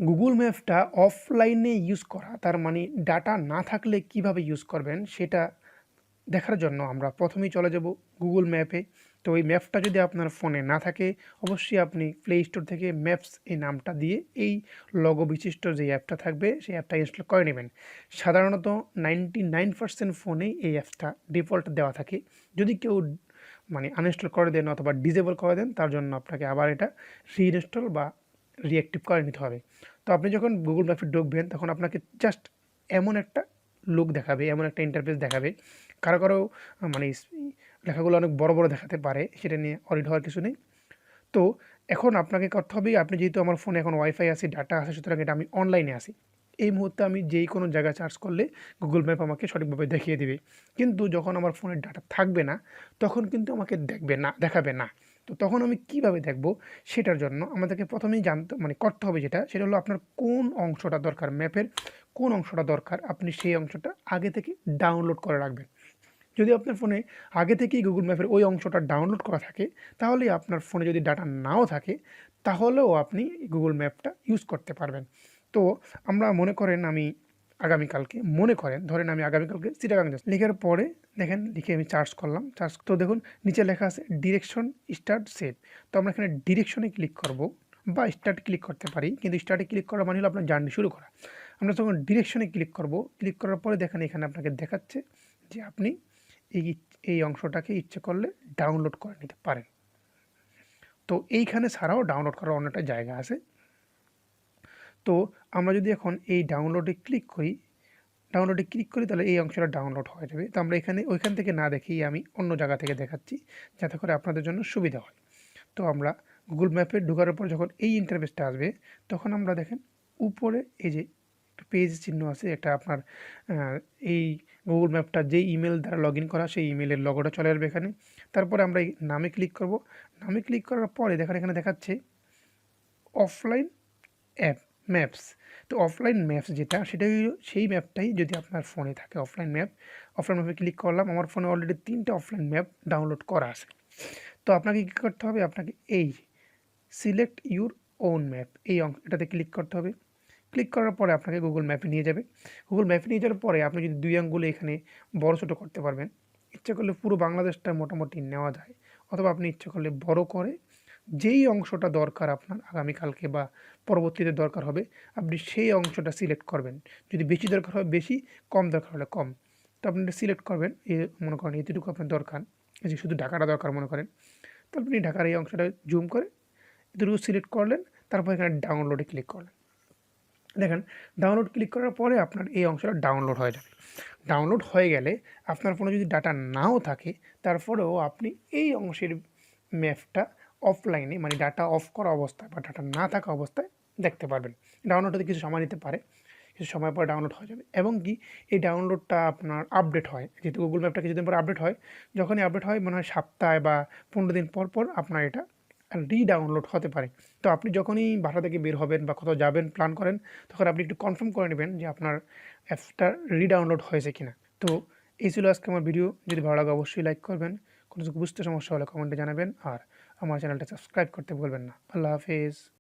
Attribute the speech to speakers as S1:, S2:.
S1: Google ম্যাপটা অফলাইনে use করা, তার মানে ডাটা না থাকলে কিভাবে ইউজ করবেন সেটা দেখার জন্য আমরা প্রথমেই চলে যাব গুগল ম্যাপে। তো এই ম্যাপটা যদি আপনার ফোনে না থাকে, অবশ্যই আপনি প্লে স্টোর থেকে ম্যাপস এই নামটা দিয়ে এই লগো বিশিষ্ট যে অ্যাপটা থাকবে সেই অ্যাপটা ইনস্টল করে নেবেন। সাধারণত 99% ফোনেই এই অ্যাপটা ডিফল্ট দেওয়া থাকে। যদি কেউ মানে আনইনস্টল করে দেন অথবা ডিসেবল করে দেন, তার জন্য আপনাকে আবার এটা রিইনস্টল বা রিঅ্যাক্টিভ করে নিতে হবে। তো আপনি যখন গুগল ম্যাপে ঢুকবেন তখন আপনাকে জাস্ট এমন একটা লুক দেখাবে, এমন একটা ইন্টারফেস দেখাবে। কারো কারো মানে লেখাগুলো অনেক বড় বড় দেখাতে পারে, সেটা নিয়ে অরিড হওয়ার কিছু নেই। তো এখন আপনাকে করতে হবে, আপনি যেহেতু আমার ফোনে এখন ওয়াইফাই আছে, ডাটা আছে, সুতরাং এটা আমি অনলাইনে আসি। এই মুহূর্তে আমি যেই কোনো জায়গায় সার্চ করলে গুগল ম্যাপ আমাকে সঠিকভাবে দেখিয়ে দিবে। কিন্তু যখন আমার ফোনের ডাটা থাকবে না, তখন কিন্তু আমাকে দেখাবে না। তো তখন আমি কিভাবে দেখব, সেটার জন্য আমাদেরকে প্রথমেই করতে হবে সেটা হলো আপনার কোন অংশটা দরকার, ম্যাপের কোন অংশটা দরকার, আপনি সেই অংশটা আগে থেকে ডাউনলোড করে রাখবেন। যদি আপনার ফোনে আগে থেকেই গুগল ম্যাপের ওই অংশটা ডাউনলোড করা থাকে, তাহলেই আপনার ফোনে যদি ডাটা নাও থাকে, তাহলেও আপনি গুগল ম্যাপটা ইউজ করতে পারবেন। তো আমরা ধরেন আমি আগামীকালকে চিটাগাং যাচ্ছি, লেখার পরে দেখেন লিখে আমি সার্চ করলাম, তো দেখুন নিচে লেখা আছে ডিরেকশন স্টার্ট সেভ। তো আমরা এখানে ডিরেকশনে ক্লিক করব বা স্টার্ট ক্লিক করতে পারি, কিন্তু স্টার্টে ক্লিক করা মানে হলো আপনার জার্নি শুরু করা। আমরা যখন ডিরেকশনে ক্লিক করব, ক্লিক করার পরে দেখেন এখানে আপনাকে দেখাচ্ছে যে আপনি এই এই অংশটাকে ইচ্ছে করলে ডাউনলোড করে নিতে পারেন। তো এইখানে ছাড়াও ডাউনলোড করার অনেকটা জায়গা আছে। তো আমরা যদি এখন এই ডাউনলোডে ক্লিক করি, তাহলে এই অংশটা ডাউনলোড হয়ে যাবে। তো আমরা ওইখান থেকে না দেখেই আমি অন্য জায়গা থেকে দেখাচ্ছি, যাতে করে আপনাদের জন্য সুবিধা হয়। তো আমরা গুগল ম্যাপে ঢোকার পর যখন এই ইন্টারফেসটা আসবে, তখন আমরা দেখেন উপরে এই যে একটা পেজ চিহ্ন আছে, একটা আপনার এই গুগল ম্যাপটা যেই ইমেল দ্বারা লগ ইন করা, সেই ইমেলের লগোটা চলে আসবে এখানে। তারপরে আমরা এই নামে ক্লিক করব। নামে ক্লিক করার পরে দেখেন এখানে দেখাচ্ছে অফলাইন অ্যাপ ম্যাপস। তো অফলাইন ম্যাপস যেটা, সেটা সেই ম্যাপটাই যদি আপনার ফোনে থাকে অফলাইন ম্যাপে ক্লিক করলাম। আমার ফোনে অলরেডি 3টা অফলাইন ম্যাপ ডাউনলোড করা আছে। তো আপনাকে কী করতে হবে, আপনাকে এই সিলেক্ট ইউর ওন ম্যাপ এটাতে ক্লিক করতে হবে। ক্লিক করার পরে আপনাকে গুগল ম্যাপে নিয়ে যাবে। গুগল ম্যাপে নিয়ে যাওয়ার পরে আপনি যদি 2 আঙ্গুলে এখানে বড় ছোটো করতে পারবেন, ইচ্ছা করলে পুরো বাংলাদেশটা মোটামুটি নেওয়া যায়, অথবা আপনি ইচ্ছা করলে বড় করে যেই অংশটা দরকার আপনার আগামীকালকে বা পরবর্তীতে দরকার হবে, আপনি সেই অংশটা সিলেক্ট করবেন। যদি বেশি দরকার হয় বেশি, কম দরকার হলে কম। তো আপনি এটা সিলেক্ট করবেন, মনে করেন এতটুকু আপনার দরকার, এই যে শুধু ঢাকাটা দরকার মনে করেন, তো আপনি ঢাকার এই অংশটা জুম করে এতটুকু সিলেক্ট করলেন, তারপর এখানে ডাউনলোডে ক্লিক করলেন। দেখেন ডাউনলোড ক্লিক করার পরে আপনার এই অংশটা ডাউনলোড হয়ে যাবে। ডাউনলোড হয়ে গেলে আপনার ফোনে যদি ডাটা নাও থাকে, তারপরেও আপনি এই অংশের ম্যাপটা অফলাইনে মানে ডাটা অফ করা অবস্থায় বা ডাটা না থাকা অবস্থায় দেখতে পারবেন। ডাউনলোড হতে কিছু সময় নিতে পারে, কিছু সময় পরে ডাউনলোড হয়ে যাবে। এবং কি এই ডাউনলোডটা আপনার আপডেট হয়, যেহেতু গুগল ম্যাপটা কিছুদিন পর আপডেট হয়, যখনই আপডেট হয় মনে হয় সপ্তাহে বা 15 দিন পর পর আপনার এটা রিডাউনলোড হতে পারে। তো আপনি যখনই বাসা থেকে বের হবেন বা কোথাও যাবেন প্ল্যান করেন, তখন আপনি একটু কনফার্ম করে নেবেন যে আপনার অ্যাপসটা রিডাউনলোড হয়েছে কিনা। তো এই ছিল আজকে আমার ভিডিও। যদি ভালো লাগে অবশ্যই লাইক করবেন, কোনো কিছু বুঝতে সমস্যা হলে কমেন্টে জানাবেন, আর আমার চ্যানেলটা সাবস্ক্রাইব করতে ভুলবেন না। আল্লাহ হাফেজ।